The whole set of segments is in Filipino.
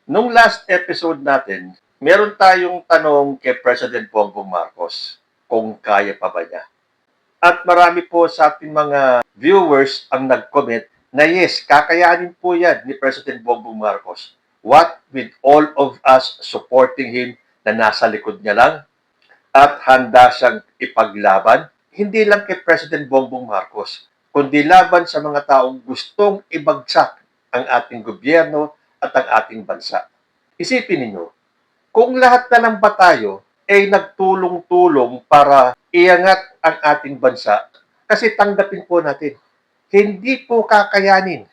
Nung last episode natin, meron tayong tanong kay President Bongbong Marcos kung kaya pa ba niya. At marami po sa ating mga viewers ang nag-comment na yes, kakayanin po yan ni President Bongbong Marcos. What with all of us supporting him na nasa likod niya lang at handa siyang ipaglaban, hindi lang kay President Bongbong Marcos, kundi laban sa mga taong gustong ibagsak ang ating gobyerno at ang ating bansa. Isipin ninyo, kung lahat na lang ba tayo ay nagtulong-tulong para iangat ang ating bansa, kasi tanggapin po natin, hindi po kakayanin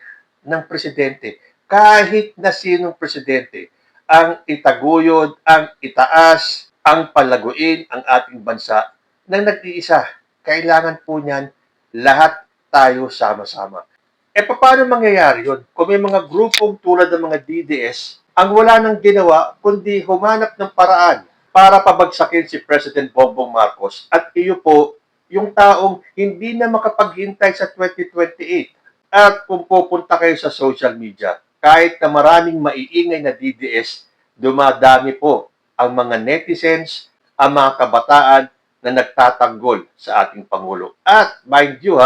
ng presidente, kahit na sinong presidente, ang itaguyod, ang itaas, ang palaguin ang ating bansa ng nag-iisa. Kailangan po niyan lahat tayo sama-sama. Paano mangyayari yun? Kung may mga grupong tulad ng mga DDS, ang wala nang ginawa, kundi humanap ng paraan para pabagsakin si President Bongbong Marcos at iyo po, yung taong hindi na makapaghintay sa 2028. At kung pupunta kayo sa social media, kahit na maraming maiingay na DDS, dumadami po ang mga netizens, ang mga kabataan na nagtatanggol sa ating Pangulo. At mind you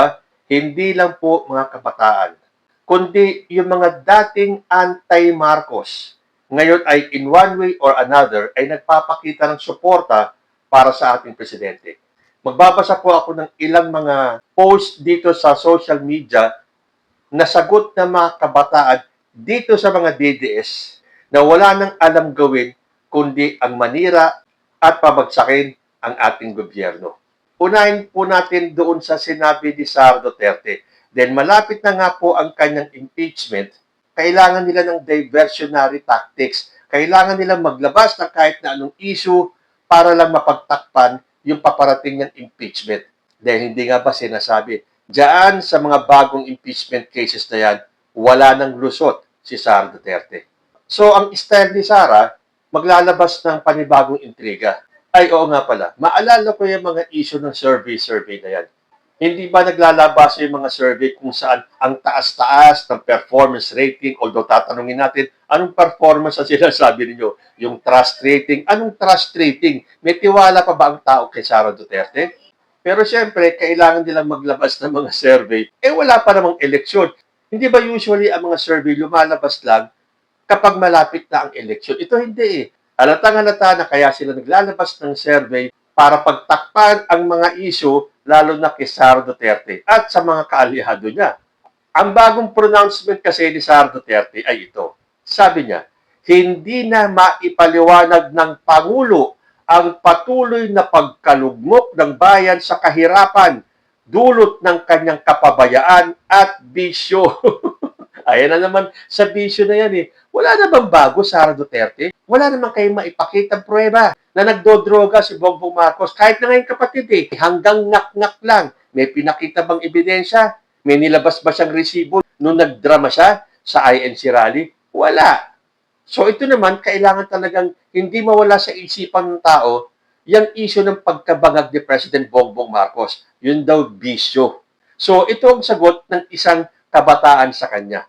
hindi lang po mga kabataan, kundi yung mga dating anti-Marcos. Ngayon ay in one way or another ay nagpapakita ng suporta para sa ating presidente. Magbabasa po ako ng ilang mga post dito sa social media na sagot ng mga kabataan dito sa mga DDS na wala nang alam gawin kundi ang manira at pabagsakin ang ating gobyerno. Unahin po natin doon sa sinabi ni Sara Duterte. Then malapit na nga po ang kanyang impeachment, kailangan nila ng diversionary tactics. Kailangan nila maglabas ng kahit na anong issue para lang mapagtakpan yung paparating niyang impeachment. Dahil hindi nga ba sinasabi, diyan sa mga bagong impeachment cases na yan, wala nang lusot si Sara Duterte. So ang style ni Sara, maglalabas ng panibagong intriga. Ay, oo nga pala. Maalala ko yung mga issue ng survey na yan. Hindi ba naglalabas yung mga survey kung saan ang taas-taas ng performance rating, although tatanungin natin, anong performance ang sinasabi ninyo? Yung trust rating. Anong trust rating? May tiwala pa ba ang tao kay Sara Duterte? Pero siyempre, kailangan nilang maglabas ng mga survey. Wala pa namang eleksyon. Hindi ba usually ang mga survey lumalabas lang kapag malapit na ang eleksyon? Ito hindi eh. Halatang-halata na kaya sila naglalabas ng survey para pagtakpan ang mga issue lalo na kay Sara Duterte at sa mga kaalihado niya. Ang bagong pronouncement kasi ni Sara Duterte ay ito. Sabi niya, hindi na maipaliwanag ng Pangulo ang patuloy na pagkalugmok ng bayan sa kahirapan dulot ng kanyang kapabayaan at bisyo. Ayan na naman sa bisyo na yan eh. Wala na bang bago, Sara Duterte? Wala naman kayong maipakitang pruweba na nagdodroga si Bongbong Marcos. Kahit na ngayon kapatid eh, hanggang ngak-ngak lang. May pinakita bang ebidensya? May nilabas ba siyang resibo nung nagdrama siya sa INC rally? Wala. So ito naman, kailangan talagang hindi mawala sa isipan ng tao yung issue ng pagkabangag ni President Bongbong Marcos. Yun daw bisyo. So ito ang sagot ng isang kabataan sa kanya.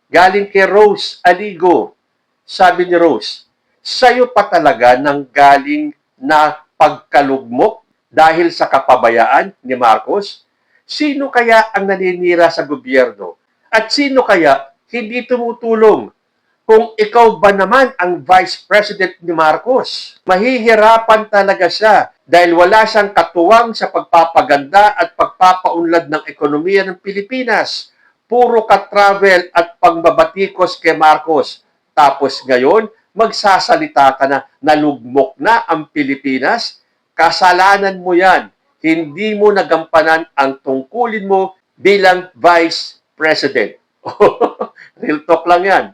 Galing kay Rose Aligo. Sabi ni Rose, sa'yo pa talaga nang galing na pagkalugmok dahil sa kapabayaan ni Marcos? Sino kaya ang naninira sa gobyerno? At sino kaya hindi tumutulong? Kung ikaw ba naman ang Vice President ni Marcos, mahihirapan talaga siya dahil wala siyang katuwang sa pagpapaganda at pagpapaunlad ng ekonomiya ng Pilipinas. Puro ka-travel at pangbabatikos kay Marcos. Tapos ngayon, magsasalita ka na nalugmok na ang Pilipinas? Kasalanan mo yan. Hindi mo nagampanan ang tungkulin mo bilang Vice President. Real talk lang yan.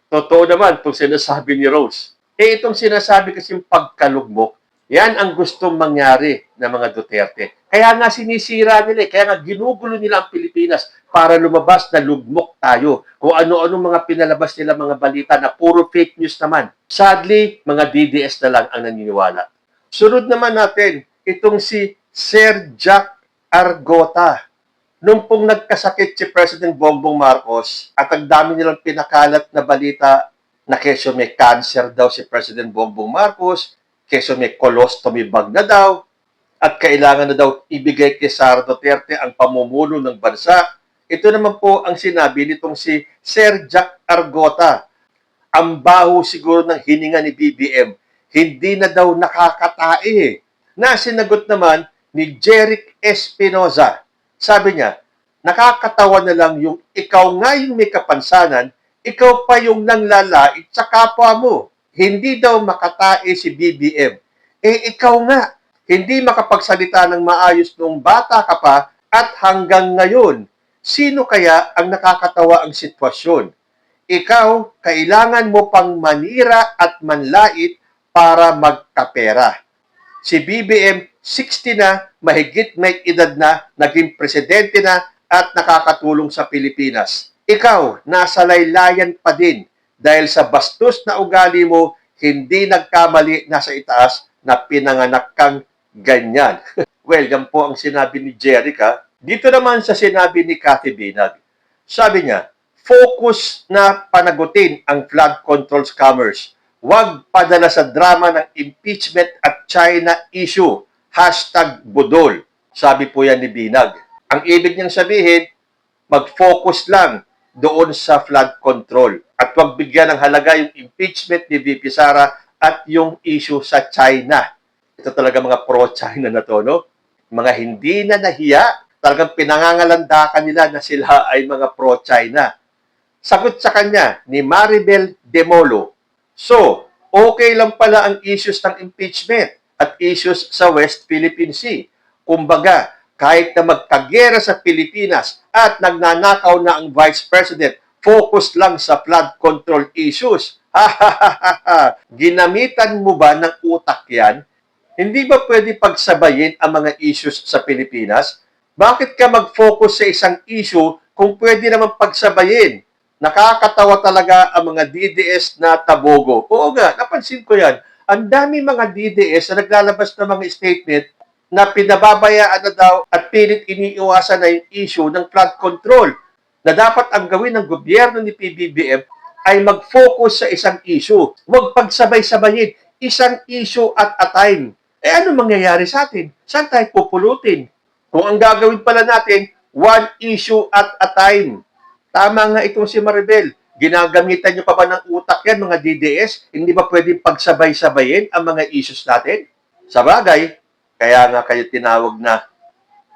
Totoo naman itong sinasabi ni Rose. Itong sinasabi kasing pagkalugmok, yan ang gustong mangyari ng mga Duterte. Kaya nga sinisira nila, kaya nga ginugulo nila ang Pilipinas para lumabas na lugmok tayo. Kung ano-ano mga pinalabas nila mga balita na puro fake news naman. Sadly, mga DDS na lang ang naniniwala. Sunod naman natin, itong si Sir Jack Argota. Nung pong nagkasakit si President Bongbong Marcos at ang dami nilang pinakalat na balita na keso may cancer daw si President Bongbong Marcos, keso may colostomy bag na daw, at kailangan na daw ibigay kay Sara Duterte ang pamumuno ng bansa. Ito naman po ang sinabi nitong si Sir Jack Argota. Ang baho siguro ng hininga ni BBM, hindi na daw nakakatae. Nasinagot naman ni Jeric Espinoza. Sabi niya, nakakatawa na lang yung ikaw nga yung may kapansanan, ikaw pa yung nanglalait sa kapwa mo. Hindi daw makatae si BBM. Eh ikaw nga, hindi makapagsalita ng maayos nung bata ka pa at hanggang ngayon, sino kaya ang nakakatawa ang sitwasyon? Ikaw, kailangan mo pang manira at manlait para magkapera. Si BBM, 60 na, mahigit may edad na, naging presidente na at nakakatulong sa Pilipinas. Ikaw, nasa laylayan pa din dahil sa bastos na ugali mo, hindi nagkamali na sa itaas na pinanganak kang ganyan. Well, yan po ang sinabi ni Jerica. Dito naman sa sinabi ni Cathy Binag. Sabi niya, focus na panagutin ang flood control scammers. Huwag padala sa drama ng impeachment at China issue. #Budol. Sabi po yan ni Binag. Ang ibig niyang sabihin, mag-focus lang doon sa flood control. At huwag bigyan ng halaga yung impeachment ni VP Sara at yung issue sa China. Ito talaga mga pro-China na to, no? Mga hindi na nahiya, talagang pinangangalandakan nila na sila ay mga pro-China. Sagot sa kanya ni Maribel Demolo. So, okay lang pala ang issues ng impeachment at issues sa West Philippine Sea. Kumbaga, kahit na magkagera sa Pilipinas at nagnanakaw na ang Vice President, focus lang sa flood control issues. Ginamitan mo ba ng utak yan? Hindi ba pwede pagsabayin ang mga issues sa Pilipinas? Bakit ka mag-focus sa isang issue kung pwede naman pagsabayin? Nakakatawa talaga ang mga DDS na tabogo. Oo nga, napansin ko yan. Ang dami mga DDS na naglalabas ng mga statement na pinababayaan na daw at pilit iniiwasan na yung issue ng flood control. Na dapat ang gawin ng gobyerno ni PBBM ay mag-focus sa isang issue. Huwag pagsabay-sabayin. Isang issue at a time. Eh ano mangyayari sa atin? Saan tayo pupulutin? Kung ang gagawin pala natin, one issue at a time. Tama nga itong si Maribel. Ginagamitan nyo pa ba ng utak yan, mga DDS? Hindi ba pwedeng pagsabay-sabayin ang mga issues natin? Sa bagay, kaya nga kayo tinawag na,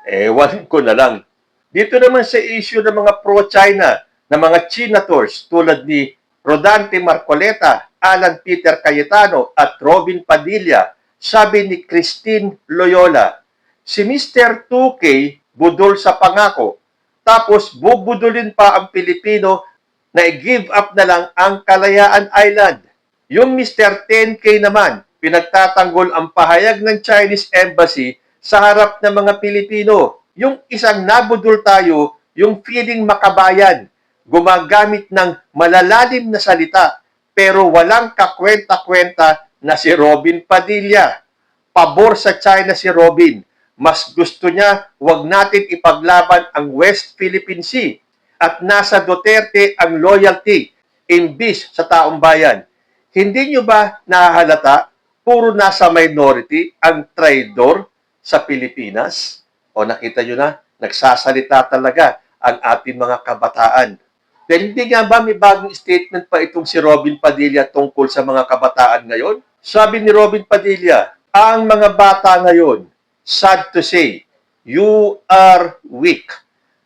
ewan ko na lang. Dito naman sa issue ng mga pro-China, na mga Chinators tulad ni Rodante Marcoleta, Alan Peter Cayetano at Robin Padilla, sabi ni Christine Loyola, si Mr. 2K budol sa pangako, tapos bubudulin pa ang Pilipino na i-give up na lang ang Kalayaan Island. Yung Mr. 10K naman, pinagtatanggol ang pahayag ng Chinese Embassy sa harap ng mga Pilipino. Yung isang nabudol tayo, yung feeling makabayan, gumagamit ng malalalim na salita, pero walang kakwenta-kwenta na si Robin Padilla. Pabor sa China si Robin. Mas gusto niya wag natin ipaglaban ang West Philippine Sea at nasa Duterte ang loyalty imbis sa taong bayan. Hindi nyo ba nahahalata puro nasa minority ang traidor sa Pilipinas? O nakita nyo na, nagsasalita talaga ang ating mga kabataan. Dahil hindi nga ba may bagong statement pa itong si Robin Padilla tungkol sa mga kabataan ngayon? Sabi ni Robin Padilla, ang mga bata ngayon, sad to say, you are weak.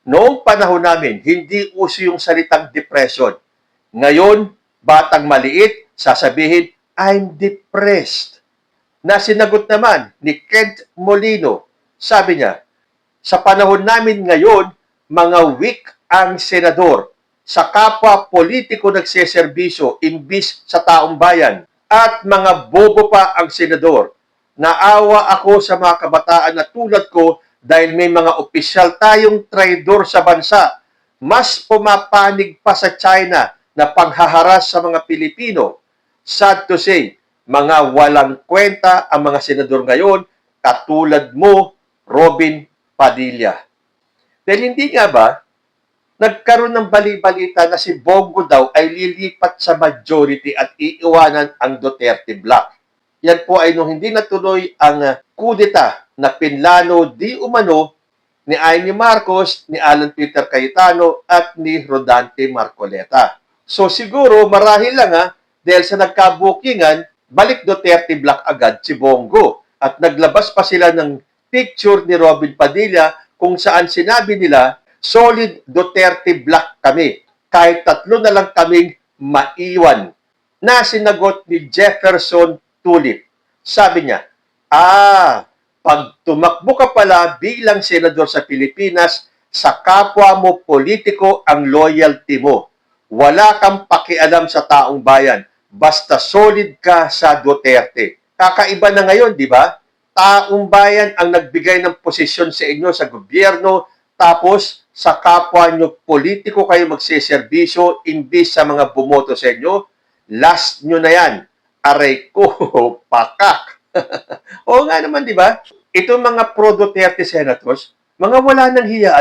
Noong panahon namin, hindi uso yung salitang depression. Ngayon, batang maliit, sasabihin, I'm depressed. Na sinagot naman ni Kent Molino, sabi niya, sa panahon namin ngayon, mga weak ang senador. Sa kapwa politiko nagseserbisyo imbis sa taong bayan. At mga bobo pa ang senador. Naawa ako sa mga kabataan na tulad ko dahil may mga opisyal tayong traidor sa bansa. Mas pumapanig pa sa China na panghaharas sa mga Pilipino. Sad to say, mga walang kwenta ang mga senador ngayon katulad mo, Robin Padilla. Dahil hindi nga ba nagkaroon ng bali-balita na si Bongo daw ay lilipat sa majority at iiwanan ang Duterte block. Yan po ay nung hindi natuloy ang kudeta na pinlano di umano ni Amy Marcos, ni Alan Peter Cayetano at ni Rodante Marcoleta. So siguro marahil lang dahil sa nagkabukingan, balik Duterte block agad si Bongo. At naglabas pa sila ng picture ni Robin Padilla kung saan sinabi nila, solid Duterte block kami. Kahit 3 na lang kaming maiwan. Na sinagot ni Jefferson Tulip. Sabi niya, pag tumakbo ka pala bilang senador sa Pilipinas, sa kapwa mo politiko ang loyalty mo. Wala kang pakialam sa taong bayan. Basta solid ka sa Duterte. Kakaiba na ngayon, di ba? Taong bayan ang nagbigay ng posisyon sa inyo sa gobyerno, tapos sa kapwa nyo politiko kayo magseserbisyo imbis sa mga bumoto sa inyo. Last nyo na yan. Aray ko, pakak. Oo nga naman, di ba? Itong mga pro-Duterte senators, mga wala nang hiya,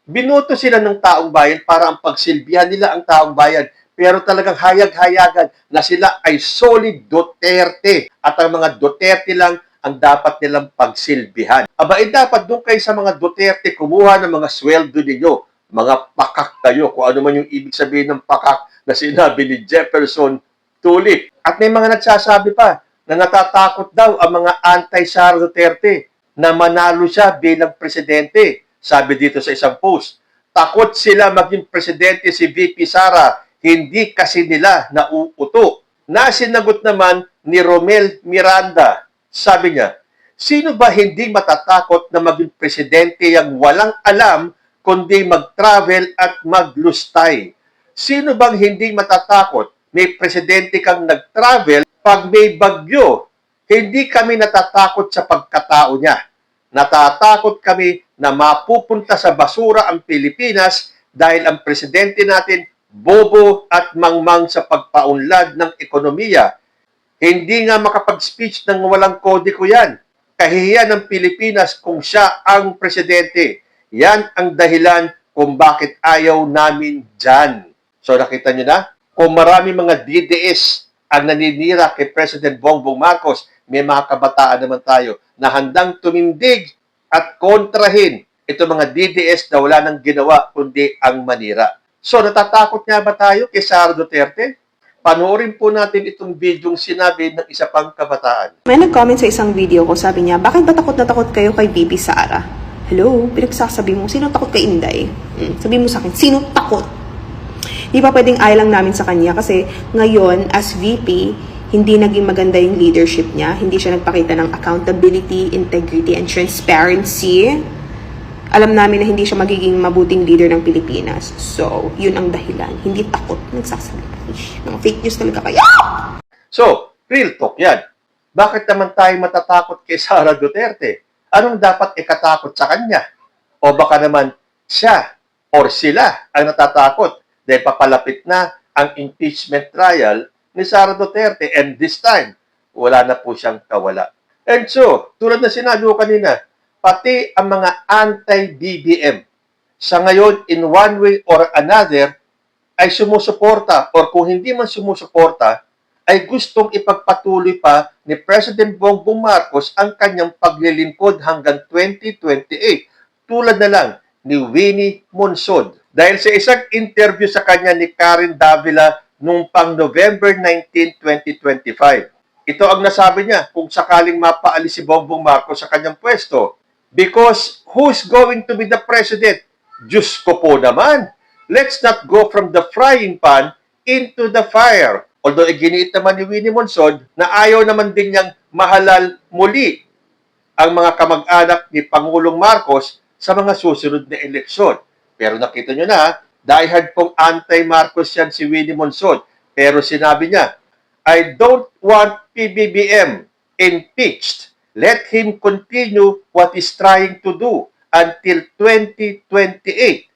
binoto sila ng taong bayan para ang pagsilbihan nila ang taong bayan. Pero talagang hayag-hayagan na sila ay solid Duterte. At ang mga Duterte lang ang dapat nilang pagsilbihan. Dapat doon kayo sa mga Duterte kumuha ng mga sweldo ninyo. Mga pakak kayo, kung ano man yung ibig sabihin ng pakak na sinabi ni Jefferson Tulip. At may mga nagsasabi pa na natatakot daw ang mga anti-Sara Duterte na manalo siya bilang presidente. Sabi dito sa isang post, takot sila maging presidente si VP Sara, hindi kasi nila nauuto. Na sinagot naman ni Romel Miranda, sabi niya, sino ba hindi matatakot na maging presidente yang walang alam kundi mag-travel at maglustay? Sino bang hindi matatakot? May presidente kang nag-travel pag may bagyo. Hindi kami natatakot sa pagkatao niya. Natatakot kami na mapupunta sa basura ang Pilipinas dahil ang presidente natin bobo at mangmang sa pagpaunlad ng ekonomiya. Hindi nga makapag-speech ng walang kodiko yan. Kahihiyan ng Pilipinas kung siya ang presidente. Yan ang dahilan kung bakit ayaw namin dyan. So nakita nyo na? Kung marami mga DDS ang naninira kay President Bongbong Marcos, may mga kabataan naman tayo na handang tumindig at kontrahin ito mga DDS na wala nang ginawa kundi ang manira. So natatakot nga ba tayo kay Sara Duterte? Panoorin po natin itong videong sinabi ng isa pang kabataan. May nag-comment sa isang video ko, sabi niya, bakit ba takot na takot kayo kay VP Sara? Hello? Pinagsasabi mo, sino takot kay Inday? Sabi mo sa akin, sino takot? Di ba pwedeng ay lang namin sa kanya kasi ngayon, as VP, hindi naging maganda yung leadership niya. Hindi siya nagpakita ng accountability, integrity, and transparency. Alam namin na hindi siya magiging mabuting leader ng Pilipinas. So, yun ang dahilan. Hindi takot. Nagsasabi. Mga fake news talaga kayo. So, real talk yan. Bakit naman tayo matatakot kay Sara Duterte? Anong dapat ikatakot sa kanya? O baka naman siya or sila ang natatakot dahil papalapit na ang impeachment trial ni Sara Duterte and this time, wala na po siyang kawala. And so, tulad na sinabi ko kanina, pati ang mga anti-BBM sa ngayon in one way or another ay sumusuporta or kung hindi man sumusuporta ay gustong ipagpatuloy pa ni President Bongbong Marcos ang kanyang paglilingkod hanggang 2028 tulad na lang ni Winnie Monsod. Dahil sa isang interview sa kanya ni Karen Davila nung pang November 19, 2025. Ito ang nasabi niya kung sakaling mapaalis si Bongbong Marcos sa kanyang pwesto. Because who's going to be the president? Diyos ko po naman. Let's not go from the frying pan into the fire. Although iginiit naman ni Winnie Monsod na ayaw naman din niyang mahalal muli ang mga kamag-anak ni Pangulong Marcos sa mga susunod na eleksyon. Pero nakita nyo na, diehard pong anti-Marcos yan si Winnie Monsod. Pero sinabi niya, I don't want PBBM impeached. Let him continue what he's trying to do until 2028.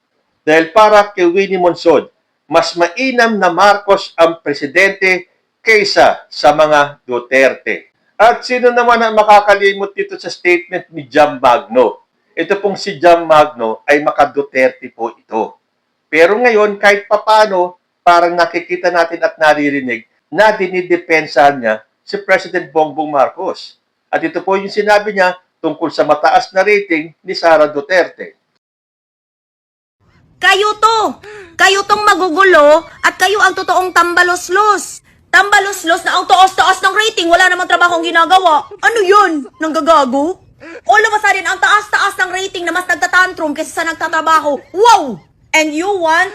Dahil para kay Winnie Monsod, mas mainam na Marcos ang presidente kaysa sa mga Duterte. At sino naman ang makakalimot dito sa statement ni Jam Magno? Ito pong si Jam Magno ay maka-Duterte po ito. Pero ngayon, kahit papano, parang nakikita natin at naririnig na dinidepensahan niya si President Bongbong Marcos. At ito po yung sinabi niya tungkol sa mataas na rating ni Sara Duterte. Kayo tong magugulo at kayo ang totoong tambaloslos. Tambaloslos na ang taas-taas ng rating, wala namang trabaho ang ginagawa. Ano yun? Nanggagago? All of a sudden, ang taas-taas ng rating na mas nagtatantrum kaysa sa nagtatrabaho. Wow! And you want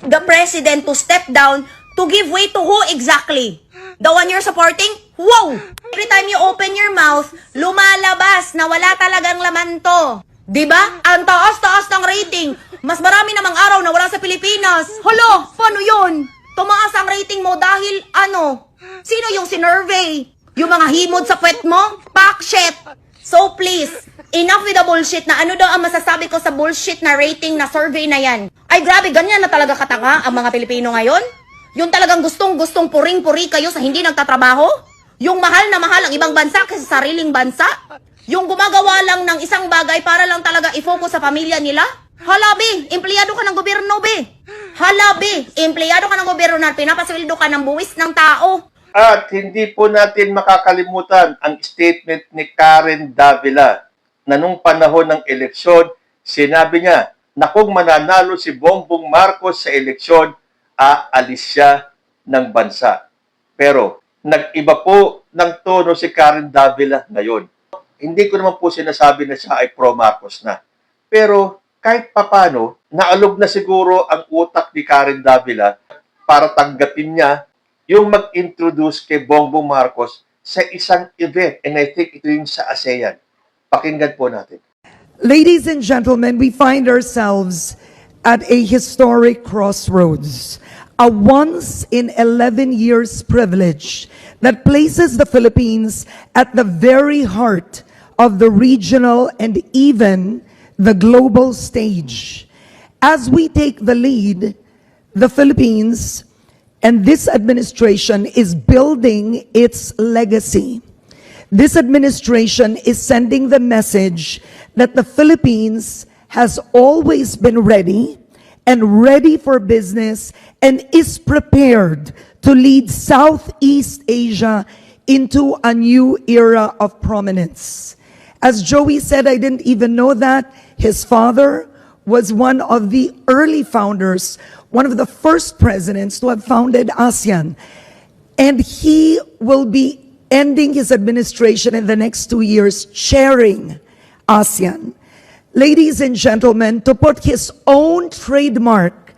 the president to step down to give way to who exactly? The one you're supporting? Wow! Every time you open your mouth, lumalabas na wala talagang laman to. Diba? Ang taas-taas ng rating. Mas marami namang araw na wala sa Pilipinas. Hala, paano yun? Tumaas ang rating mo dahil ano? Sino yung sinurvey? Yung mga himod sa puwet mo? Pakshit! So please, enough with the bullshit na ano daw ang masasabi ko sa bullshit na rating na survey na yan. Ay grabe, ganyan na talaga katanga ang mga Pilipino ngayon? Yung talagang gustong-gustong puring-puri kayo sa hindi nagtatrabaho? Yung mahal na mahal ang ibang bansa kasi sa sariling bansa? Yung gumagawa lang ng isang bagay para lang talaga i-focus sa pamilya nila? Halabi, empleyado ka ng gobyerno, be. Halabi, empleyado ka ng gobyerno na pinapasweldo ka ng buwis ng tao. At hindi po natin makakalimutan ang statement ni Karen Davila na nung panahon ng eleksyon, sinabi niya na kung mananalo si Bongbong Marcos sa eleksyon, aalis siya ng bansa. Pero nag-iba po ng tono si Karen Davila ngayon. Hindi ko naman po sinasabi na siya ay pro-Marcos na. Pero kahit papano, naalog na siguro ang utak ni Karen Davila para tanggapin niya yung mag-introduce kay Bongbong Marcos sa isang event. And I think ito yung sa ASEAN. Pakinggan po natin. Ladies and gentlemen, we find ourselves at a historic crossroads, a once in 11 years privilege that places the Philippines at the very heart of the regional and even the global stage. As we take the lead, the Philippines and this administration is building its legacy. This administration is sending the message that the Philippines has always been ready and ready for business and is prepared to lead Southeast Asia into a new era of prominence. As Joey said, I didn't even know that his father was one of the early founders, one of the first presidents to have founded ASEAN. And he will be ending his administration in the next 2 years chairing ASEAN. Ladies and gentlemen, to put his own trademark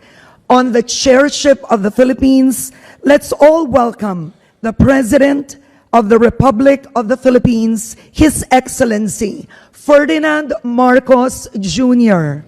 on the chairship of the Philippines, let's all welcome the President of the Republic of the Philippines, His Excellency, Ferdinand Marcos Jr.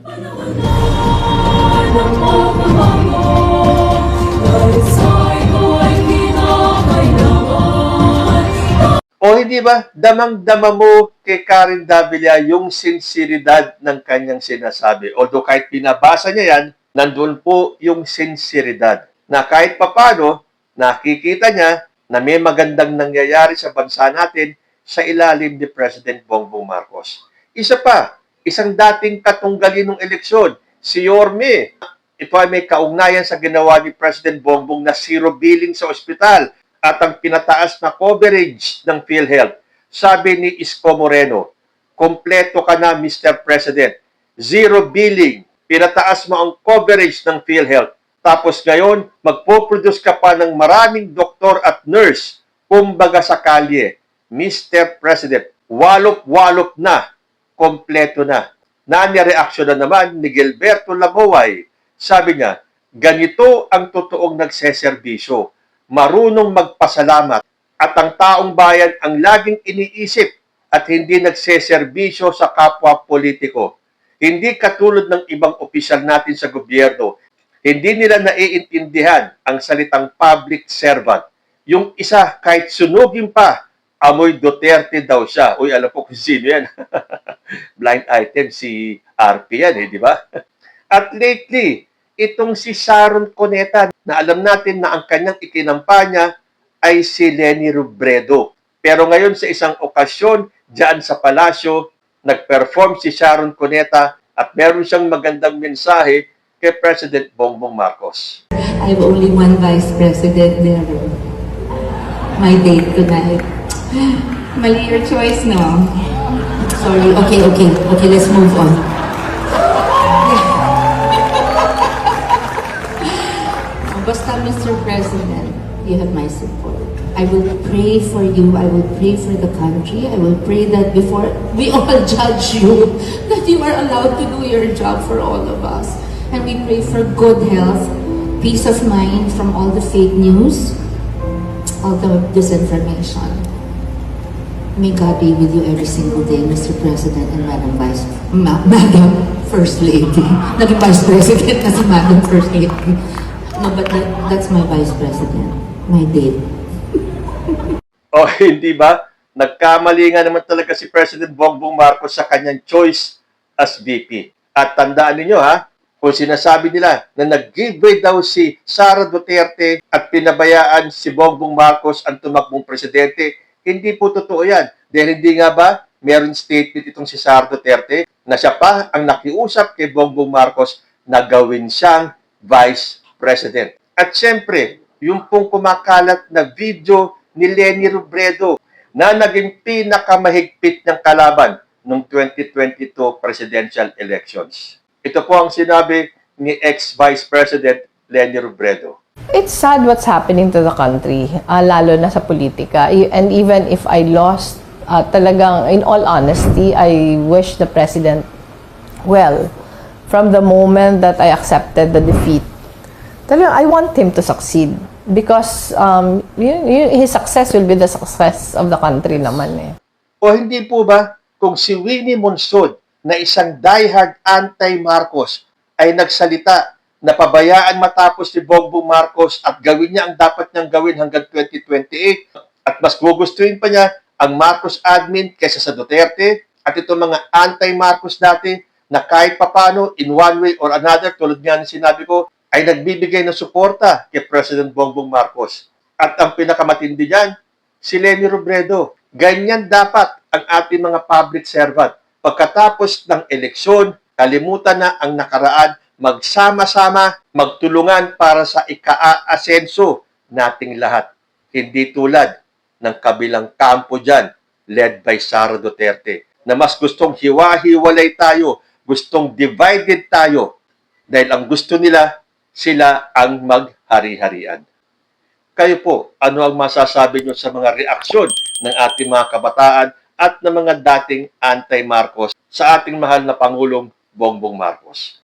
O hindi ba, damang-dama mo kay Karen Davila yung sinseridad ng kanyang sinasabi. Although kahit pinabasa niya yan, nandun po yung sinseridad. Na kahit papano, nakikita niya na may magandang nangyayari sa bansa natin sa ilalim ni President Bongbong Marcos. Isa pa, isang dating katunggali ng eleksyon, si Yorme. Ito ay may kaugnayan sa ginawa ni President Bongbong na zero billing sa ospital at ang pinataas na coverage ng PhilHealth. Sabi ni Isko Moreno, kompleto ka na Mr. President. Zero billing, pinataas mo ang coverage ng PhilHealth. Tapos ngayon, magpo-produce ka pa ng maraming doktor at nurse. Kumbaga sa kalye, Mr. President, walop-walop na, kompleto na. Nani-reaksyon na naman ni Gilberto Labuay. Sabi niya, ganito ang totoong nagseserbisyo. Marunong magpasalamat at ang taong bayan ang laging iniisip at hindi nagseserbisyo sa kapwa politiko. Hindi katulad ng ibang opisyal natin sa gobyerno, hindi nila naiintindihan ang salitang public servant. Yung isa, kahit sunugin pa, amoy Duterte daw siya. Uy, alam ko kung sino yan. Blind item, si RP yan, di ba? At lately, itong si Sharon Cuneta, na alam natin na ang kanyang ikinampanya ay si Leni Robredo. Pero ngayon sa isang okasyon, diyan sa palasyo, nag-perform si Sharon Cuneta at meron siyang magandang mensahe kay President Bongbong Marcos. I have only one vice president there. My date tonight. Mali your choice, no? Sorry. Okay, let's move on. Basta, Mr. President, you have my support. I will pray for you. I will pray for the country. I will pray that before we all judge you, that you are allowed to do your job for all of us. And we pray for good health, peace of mind from all the fake news, all the disinformation. May God be with you every single day, Mr. President and Madam Madam First Lady. Naging Vice President na si Madam First Lady. No, but that's my Vice President. My date. O hindi ba? Nagkamali nga naman talaga si President Bongbong Marcos sa kanyang choice as VP. At tandaan ninyo ha, kung sinasabi nila na nag-giveaway daw si Sara Duterte at pinabayaan si Bongbong Marcos ang tumakbong presidente, hindi po totoo yan. Dahil hindi nga ba meron statement itong si Sara Duterte na siya pa ang nakiusap kay Bongbong Marcos na gawin siyang Vice President. At syempre, yung pong kumakalat na video ni Leni Robredo na naging pinakamahigpit ng kalaban noong 2022 presidential elections. Ito po ang sinabi ni ex-Vice President Leni Robredo. It's sad what's happening to the country, lalo na sa politika. And even if I lost, talagang, in all honesty, I wish the president well. From the moment that I accepted the defeat, talagang, I want him to succeed. Because his success will be the success of the country naman eh. O hindi po ba kung si Winnie Monsod na isang diehard anti-Marcos ay nagsalita na pabayaan matapos si Bongbong Marcos at gawin niya ang dapat niyang gawin hanggang 2028 at mas gugustuhin pa niya ang Marcos admin kaysa sa Duterte at itong mga anti-Marcos dati na kahit papano in one way or another tulad nga ng sinabi ko ay nagbibigay ng suporta kay President Bongbong Marcos. At ang pinakamatindi diyan, si Leni Robredo. Ganyan dapat ang ating mga public servant. Pagkatapos ng eleksyon, kalimutan na ang nakaraan, magsama-sama, magtulungan para sa ika-asenso nating lahat. Hindi tulad ng kabilang kampo dyan, led by Sara Duterte, na mas gustong hiwa-hiwalay tayo, gustong divided tayo, dahil ang gusto nila, sila ang maghari-harian. Kayo po, ano ang masasabi nyo sa mga reaksyon ng ating mga kabataan at ng mga dating anti-Marcos sa ating mahal na Pangulong Bongbong Marcos?